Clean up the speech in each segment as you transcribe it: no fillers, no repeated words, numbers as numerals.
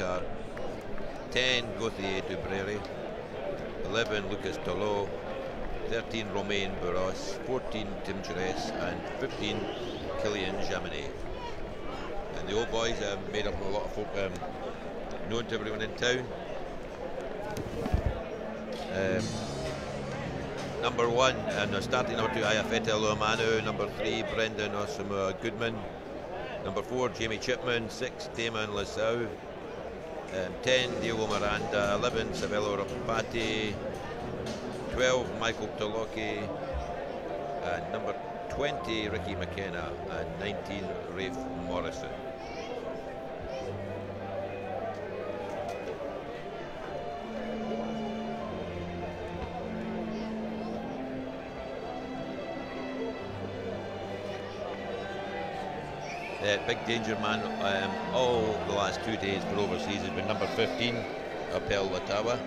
Car. 10 Gauthier Dubrere. 11 Lucas Tolo. 13 Romain Barros. 14 Tim Jerez. And 15 Kilian Jaminet. And the old boys are made up of a lot of folk known to everyone in town. Number 1, and starting number 2, Ayafete Luamanu. Number 3, Brendan Osama Goodman. Number 4, Jamie Chipman. 6, Damon Lasau. 10, Diego Miranda. 11, Savello Rapati. 12, Michael Toloki. And number 20, Ricky McKenna. And 19, Rafe Morrison. Big danger man all the last 2 days for overseas has been number 15, Apel Latawa.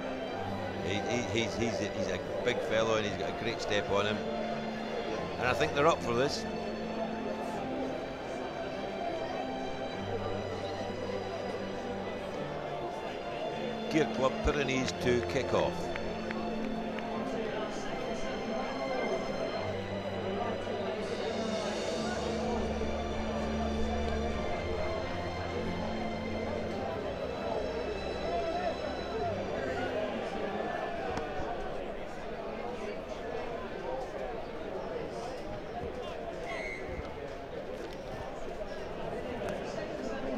He's a big fellow and he's got a great step on him. And I think they're up for this. Gear Club Pyrenees to kick off.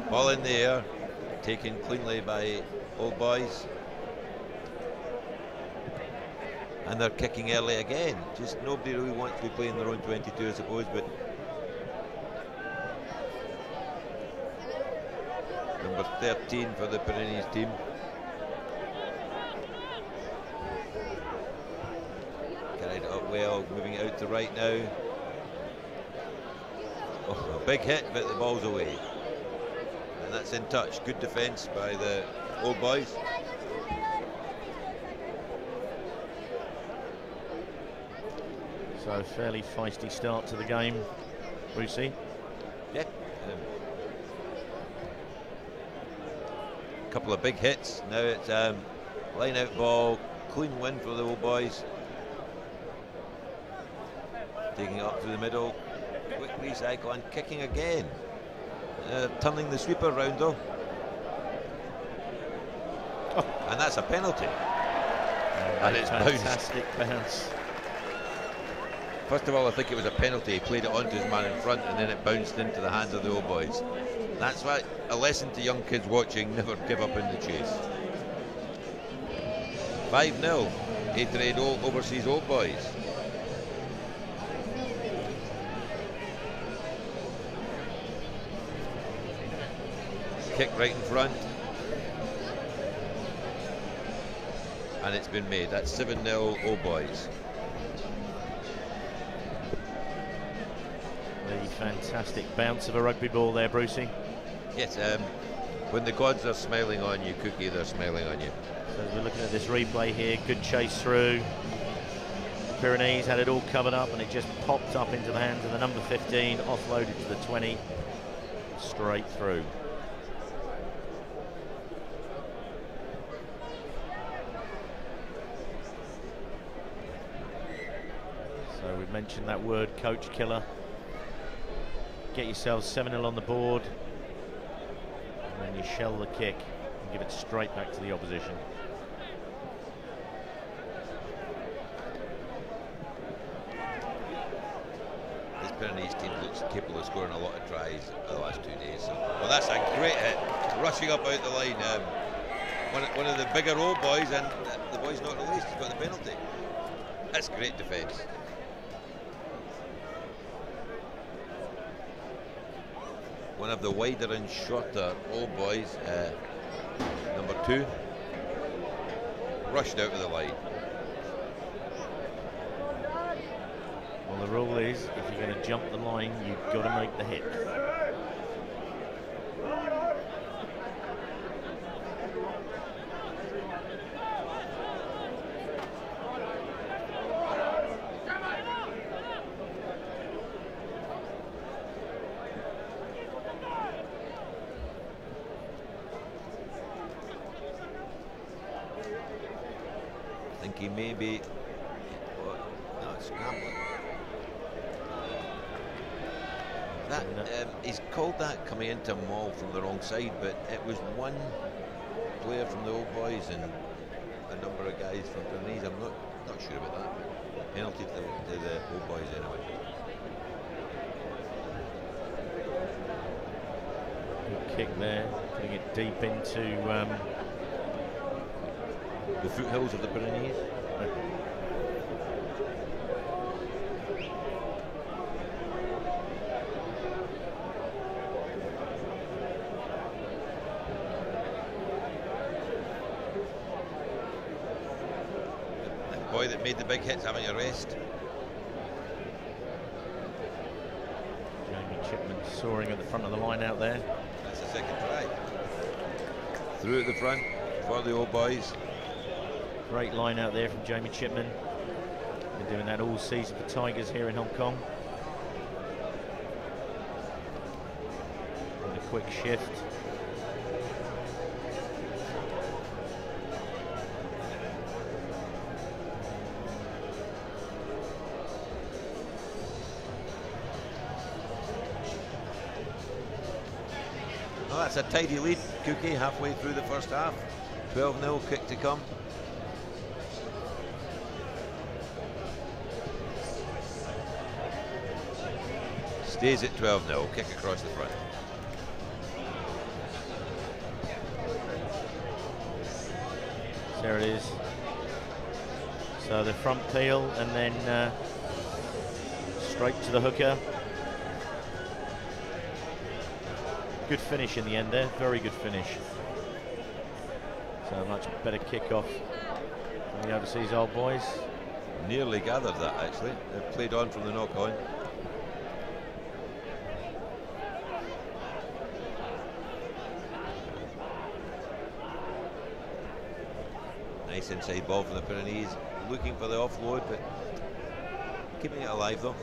Ball in the air, taken cleanly by Old Boys. And they're kicking early again. Just nobody really wants to be playing their own 22, I suppose, but number 13 for the Pyrenees team. Carried it up well, moving it out to right now. Oh, a big hit, but the ball's away. And that's in touch. Good defence by the Old Boys. So fairly feisty start to the game, Brucey. Yeah. A couple of big hits. Now it's line out ball. Clean win for the Old Boys. Taking it up through the middle. Quick recycle and kicking again. Turning the sweeper round though. Oh. And that's a penalty. And it's fantastic bounce. First of all, I think it was a penalty. He played it onto his man in front and then it bounced into the hands of the Old Boys. That's why a lesson to young kids watching: never give up in the chase. 5-0, Adelaide Overseas Old Boys. Kick right in front, and it's been made. That's 7-0 Old Boys. The fantastic bounce of a rugby ball there, Brucey. Yes, when the gods are smiling on you, Cookie, they're smiling on you. So as we're looking at this replay here, good chase through. The Pyrenees had it all covered up and it just popped up into the hands of the number 15, offloaded to the 20, straight through. So we've mentioned that word, coach killer. Get yourselves 7-0 on the board, and then you shell the kick and give it straight back to the opposition. This Pyrenees team looks capable of scoring a lot of tries the last 2 days. So, well, that's a great hit, rushing up out the line. One of the bigger Old Boys, and the boy's not released. He's got the penalty. That's great defence. One of the wider and shorter Old Boys, number 2, rushed out of the line. Well, the rule is, if you're going to jump the line, you've got to make the hit. think he may be. No, it's scrambling. That he's called that coming into a maul from the wrong side, but it was one player from the old boys and a number of guys from Pyrenees. I'm not sure about that. But penalty to the old boys anyway. Good kick there, putting it deep into the foothills of the Pyrenees. Boy that made the big hits having a rest. Jamie Chipman soaring at the front of the line out there. That's the second try. Through at the front for the old boys. Great line out there from Jamie Chipman. Been doing that all season for Tigers here in Hong Kong. And a quick shift. Oh, that's a tidy lead, Cookie, halfway through the first half. 12-0, kick to come. Stays at 12-0, kick across the front. There it is. So the front peel and then straight to the hooker. Good finish in the end there, very good finish. So a much better kick-off from the overseas old boys. Nearly gathered that actually. They've played on from the knock-on. Nice inside ball from the Pyrenees. Looking for the offload, but keeping it alive though.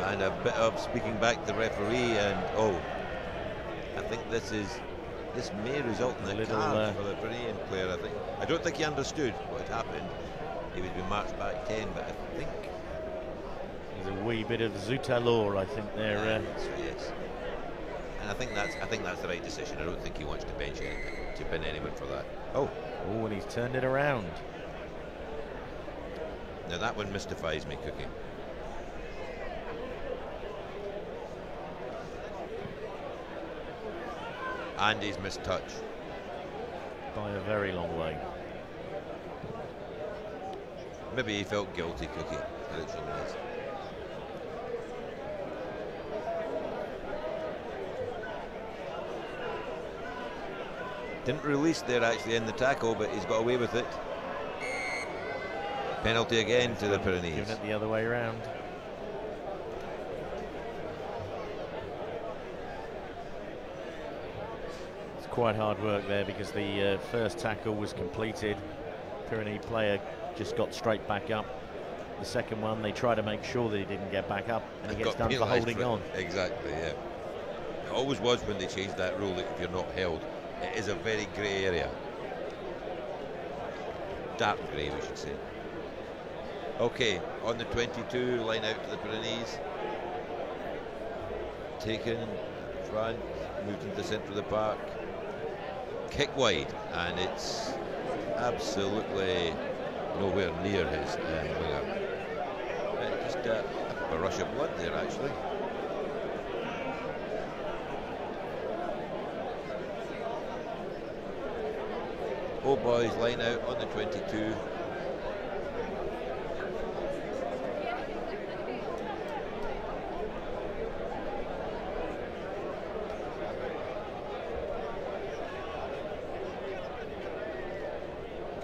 And a bit of speaking back to the referee, and I think this may result in a card for the Pyrenean player. I don't think he understood what had happened. He would be marched back 10, but I think there's a wee bit of Zutalor, I think there. Yes, and I think that's the right decision. I don't think he wants to bench anything, to pin anyone for that. Oh, and he's turned it around. Now that one mystifies me, Cookie. And he's missed touch. By a very long way. Maybe he felt guilty, Cookie. Didn't release there actually in the tackle, but he's got away with it. Penalty again to the Pyrenees. Giving it the other way around. Quite hard work there because the first tackle was completed. Pyrenees player just got straight back up. The second one, they try to make sure that he didn't get back up, and he gets done for holding on. Exactly, yeah. It always was when they changed that rule that if you're not held, it is a very grey area. Dark grey, we should say. Okay, on the 22, line out to the Pyrenees. Taken, front, moved into the centre of the park. Kick wide, and it's absolutely nowhere near his winger. Just a rush of blood there, actually. Old boys line out on the 22.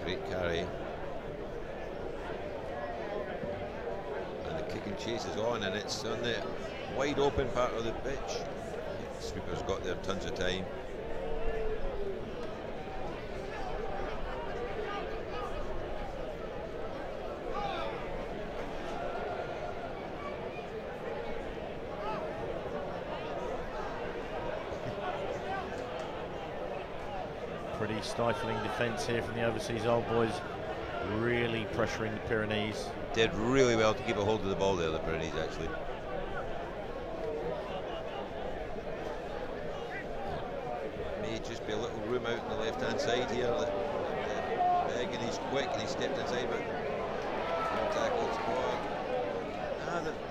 Great carry. And the kick and chase is on, and it's on the wide open part of the pitch. The sweeper's got there tons of time. stifling defence here from the overseas old boys, really pressuring the Pyrenees. Did really well to keep a hold of the ball there, the Pyrenees, actually. May just be a little room out on the left-hand side here. And he's quick and he stepped inside, but tackle squad.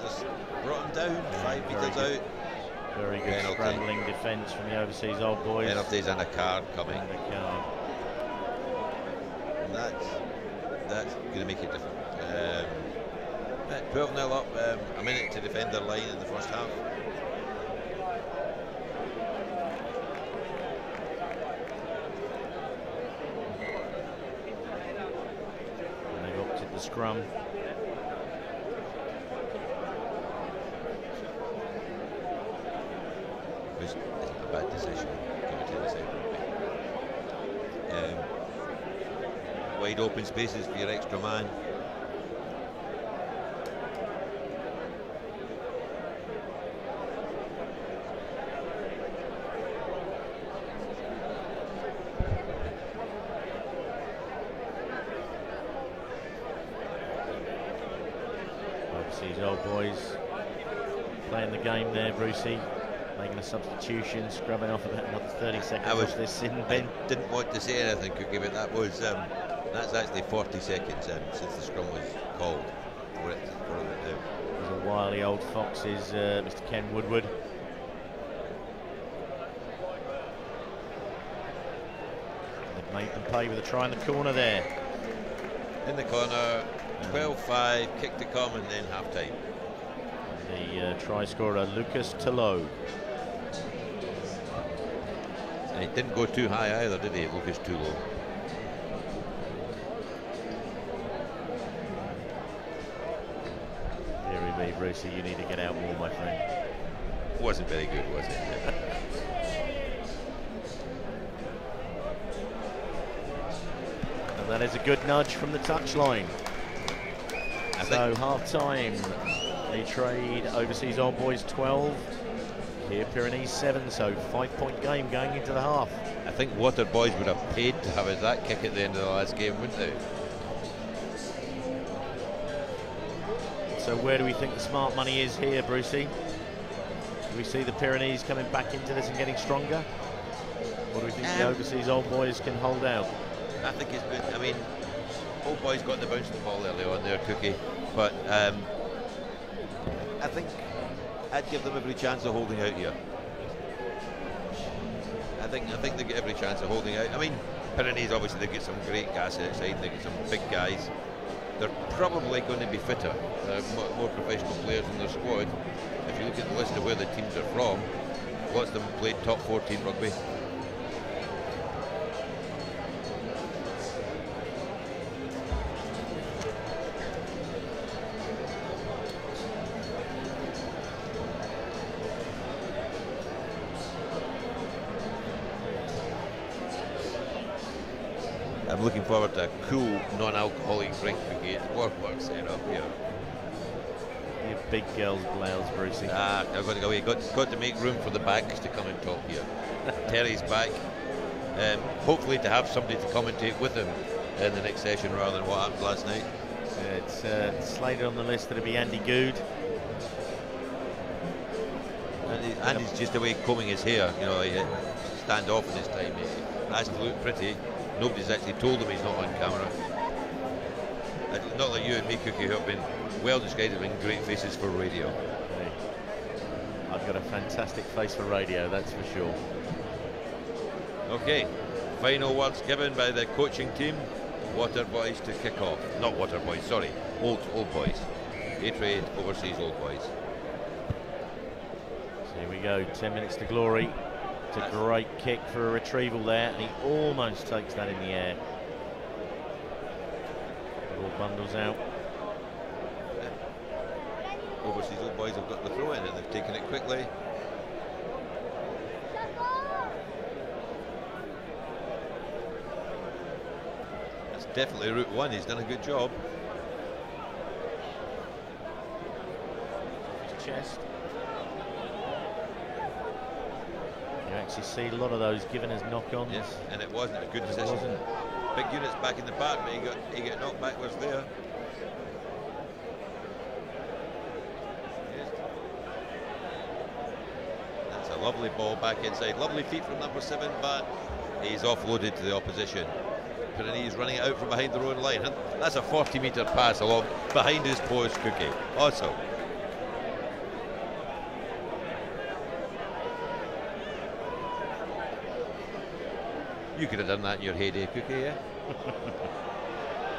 That's brought him down, 5 metres out. Very good penalty. Scrambling defence from the overseas old boys. Penalties and a card coming. And a card. And that's going to make it different. 12-0 up, a minute to defend their line in the first half. And they've opted the scrum. It's a bad decision. Wide open spaces for your extra man. Overseas old boys playing the game there, Brucey. Making a substitution, scrubbing off about another 30 seconds off this sin bin. I didn't want to say anything, Cookie, but that was that's actually 40 seconds since the scrum was called for it now. There's a wily old fox is Mr. Ken Woodward. They've made them pay with a try in the corner there. In the corner, 12-5, kick to come, and then half time. The try scorer, Lucas Tillot. And it didn't go too high either, did he? Lucas too low. Deary me, Brucey, you need to get out more, my friend. Wasn't very good, was it? And that is a good nudge from the touchline. So half time. They trade overseas old boys 12, here Pyrenees 7, so 5-point game going into the half. I think Water Boys would have paid to have that kick at the end of the last game, wouldn't they? So where do we think the smart money is here, Brucey? Do we see the Pyrenees coming back into this and getting stronger? Or do we think the overseas old boys can hold out? I think it's been, I mean, old boys got the bounce of the ball early on there, Cookie, but I think I'd give them every chance of holding out here. I think they get every chance of holding out. I mean, Pyrenees, obviously they get some great gas outside, they get some big guys. They're probably going to be fitter. More professional players in their squad. If you look at the list of where the teams are from, lots of them played top 14 rugby. I'm looking forward to a cool non-alcoholic drink brigade. Work set up here. You big girls' blouse, Brucey. I've got to go away. Got to make room for the bags to come and talk here. Terry's back. Hopefully to have somebody to commentate with him in the next session rather than what happened last night. It's slated on the list that it'll be Andy Good. Andy's just away combing his hair. You know, he stand off in his time. He has to look pretty. Nobody's actually told him he's not on camera. Not like you and me, Cookie, who have been well described as being great faces for radio. Hey, I've got a fantastic face for radio, that's for sure. Okay, final words given by the coaching team. Water Boys to kick off. Not Water Boys, sorry. Old boys. A-Trade overseas old boys. So here we go, 10 minutes to glory. It's a great kick for a retrieval there, and he almost takes that in the air. Ball bundles out. Overseas old boys have got the throw in and they've taken it quickly. That's definitely route one. He's done a good job. His chest. You actually see a lot of those given as knock-ons. Yes, and it wasn't a good position. Big units back in the back, but he got knocked backwards there. Yes. That's a lovely ball back inside. Lovely feet from number 7, but he's offloaded to the opposition. Pyrenees running it out from behind their own line. And that's a 40-metre pass along behind his post, Cookie. Awesome. You could have done that in your heyday, Cookie, yeah?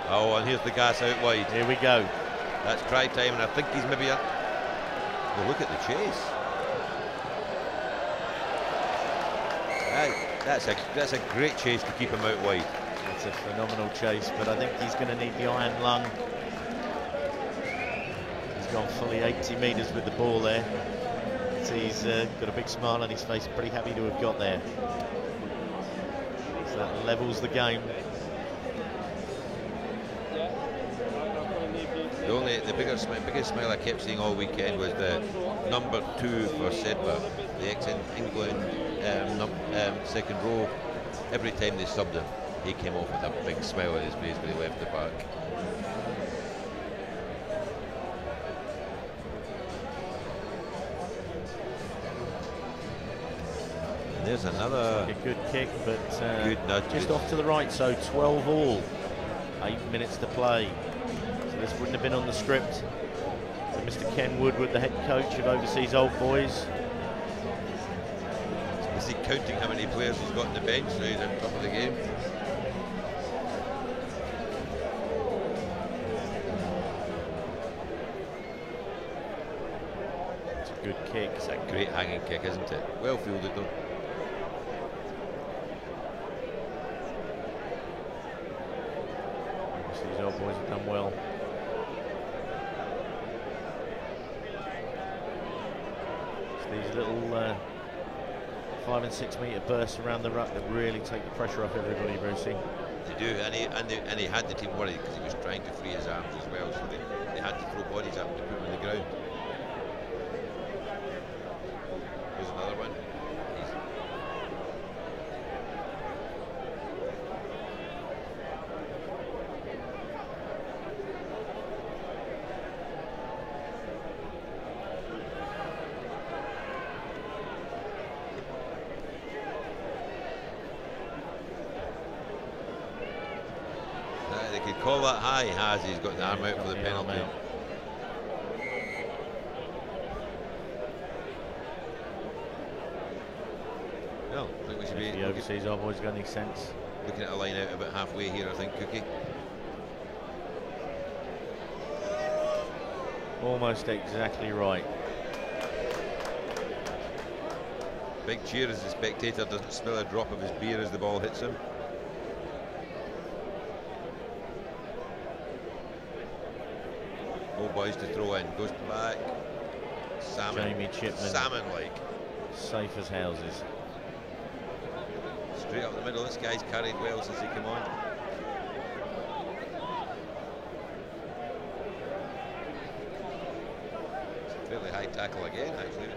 Oh, and here's the gas out wide. Here we go. That's cry time, and I think he's maybe... Well, look at the chase. That's a great chase to keep him out wide. It's a phenomenal chase, but I think he's going to need the iron lung. He's gone fully 80 metres with the ball there. So he's got a big smile on his face, pretty happy to have got there. So that levels the game. The biggest smile I kept seeing all weekend was the number 2 for Sedbergh, the ex-England second row. Every time they subbed him, he came off with a big smile on his face when he left the park. And there's another... A good kick, but good nudge. Just off to the right, so 12 all. 8 minutes to play. So this wouldn't have been on the script. So Mr. Ken Woodward, the head coach of Overseas Old Boys. Is he counting how many players he's got on the bench now he's on top of the game? It's a good kick. It's a great hanging kick, isn't it? Well fielded though. These old boys have done well. It's these little 5 and 6 metre bursts around the ruck that really take the pressure off everybody, Brucey. They do, and he had the team worried because he was trying to free his arms as well, so they had to throw bodies up to put him on the ground. Here's another one. They could call that high. He has. He's got the arm out for the penalty. No, I think we should be. The Overseas Old Boys got any sense? Looking at a line out about halfway here, I think, Cookie. Almost exactly right. Big cheer as the spectator doesn't spill a drop of his beer as the ball hits him. Old Boys to throw in, goes back. Salmon. Jamie Chipman. Salmon-like. Safe as houses. Straight up the middle. This guy's carried well since he came on. It's a fairly high tackle again, actually.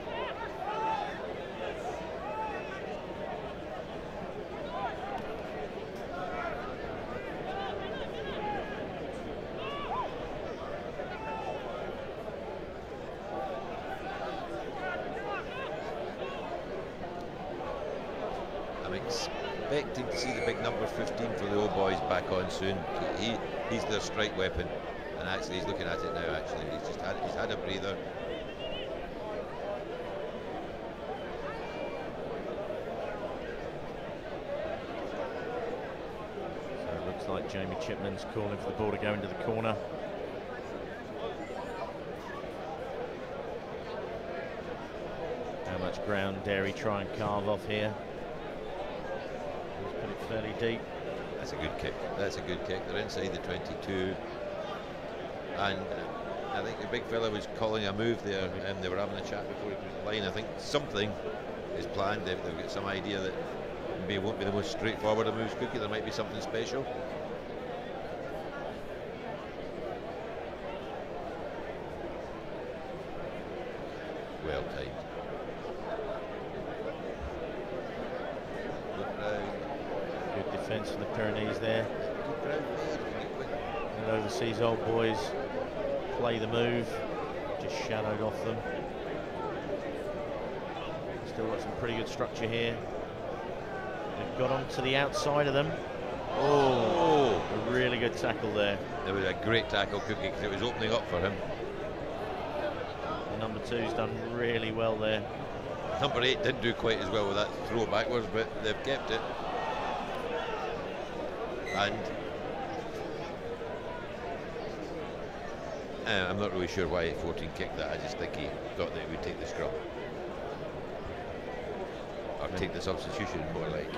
I'm expecting to see the big number 15 for the Old Boys back on soon. He's their strike weapon, and actually he's looking at it now. Actually, he's had a breather. So it looks like Jamie Chipman's calling for the ball to go into the corner. How much ground dare he try and carve off here? He's put it fairly deep. That's a good kick. That's a good kick. They're inside the 22. And I think the big fella was calling a move there, and they were having a chat before he put the line. I think something is planned. They've got some idea that maybe it won't be the most straightforward of moves, Cookie. There might be something special. Well timed. points for the Pyrenees there. And overseas old boys play the move, just shadowed off them. Still got some pretty good structure here. They've got onto the outside of them. Oh, a really good tackle there. There was a great tackle, Cookie, because it was opening up for him. The number 2's done really well there. Number 8 didn't do quite as well with that throw backwards, but they've kept it. And I'm not really sure why 14 kicked that. I just think he thought that he would take the scrum. Or take the substitution, more like.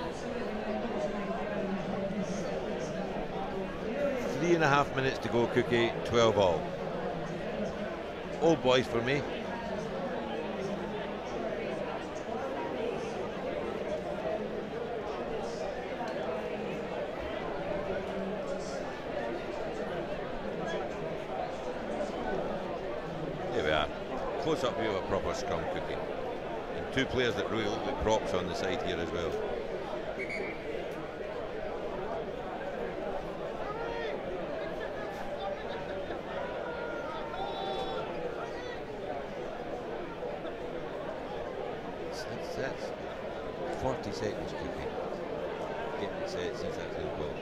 3.5 minutes to go, Cookie, 12 all. Old boys for me. There we are. Close-up view of a proper scrum, Cookie. And 2 players that really look like props on the side here as well. That's 40 seconds, Cookie. Getting set since that's the goal.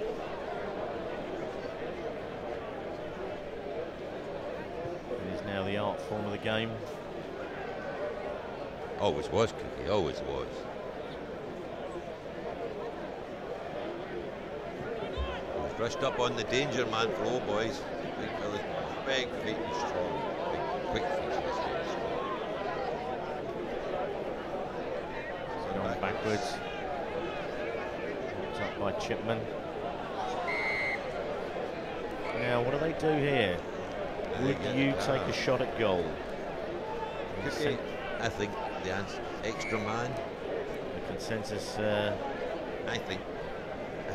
It is now the art form of the game. Always was, Cookie, always was. He's rushed up on the danger man for old boys. Big fellas, big feet and strong. Big, quick feet. Backwards, picked up by Chipman. Now, what do they do here? Would you take a shot at goal? I think the answer, extra man. The consensus, I think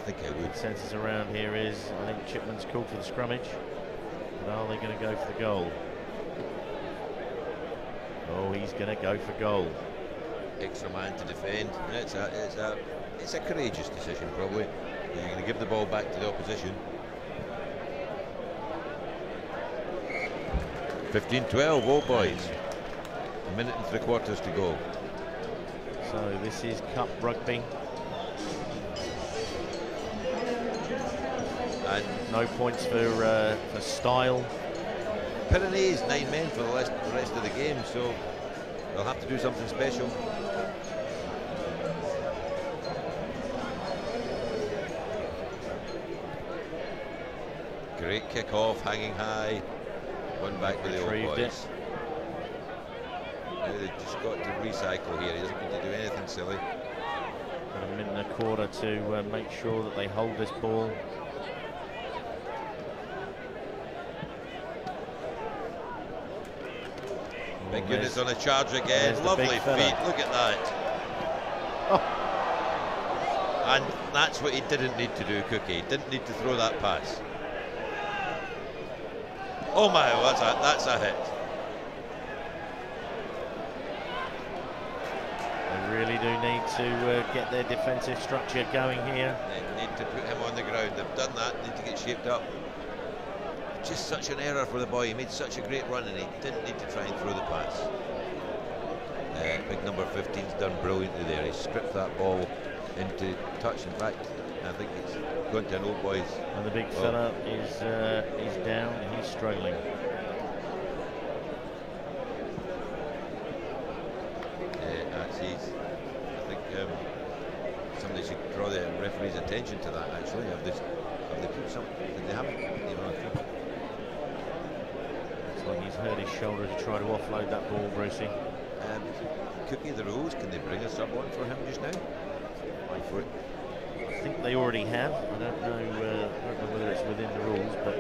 I would. Consensus around here is, I think Chipman's called for the scrummage, but are they going to go for the goal? Oh, he's going to go for goal. Extra man to defend. It's a courageous decision, probably. You're going to give the ball back to the opposition. 15-12, all boys. 1 minute and 3/4 to go. So this is cup rugby. And no points for style. Pyrenees 9 men for the rest of the game, so they'll have to do something special. Great kick off, hanging high. One back with the old boys. Now they've just got to recycle here. He doesn't get to do anything silly. Got 1 minute and 1/4 to make sure that they hold this ball. Big units on a charge again. Lovely feet. Look at that. Oh. And that's what he didn't need to do, Cookie. He didn't need to throw that pass. Oh my, that's a hit. They really do need to get their defensive structure going here. They need to put him on the ground. They've done that. Need to get shaped up. Just such an error for the boy. He made such a great run and he didn't need to try and throw the pass. Big number 15's done brilliantly there. He stripped that ball into touch. In fact, I think it's going to an old boys. And the big fella is down and he's struggling. I think somebody should draw the referee's attention to that. Actually, have they put something? They haven't. Looks like he's hurt his shoulder to try to offload that ball, Brucey. Cookie, the rules. Can they bring a sub on for him just now? Wait for it. I think they already have. I don't know whether it's within the rules, but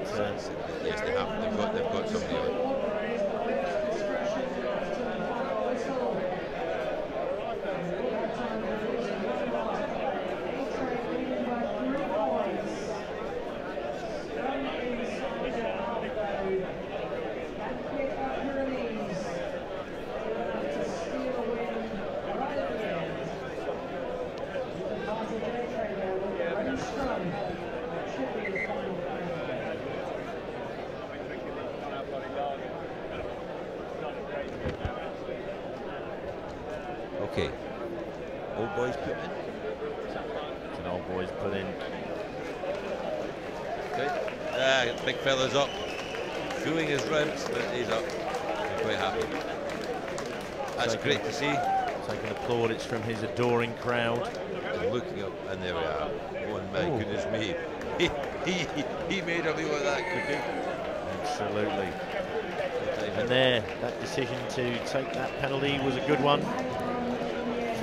yes, they have. They've got somebody on. Okay. Old boys put in. It's an old boys put in. Okay. Big fella's up. Showing his ribs, but he's up. I'm quite happy. That's great to see. Taking the plaudits from his adoring crowd. And looking up, and there we are. Oh my goodness me. He made a meal of that cookie. Absolutely. And there, that decision to take that penalty was a good one.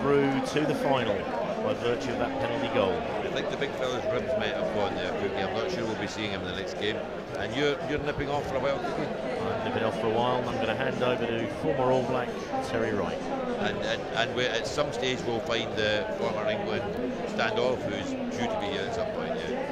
Through to the final by virtue of that penalty goal. I think the big fella's ribs might have gone there, Cookie. I'm not sure we'll be seeing him in the next game. And you're nipping off for a while, Cookie? I'm nipping off for a while. I'm going to hand over to former All Black Terry Wright. And we, at some stage we'll find the former England standoff who's due to be here at some point, yeah.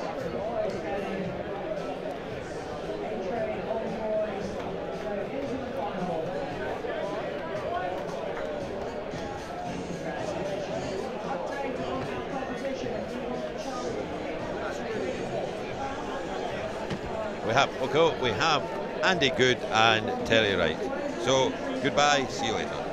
We have Andy Good and Terry Wright. So goodbye, see you later.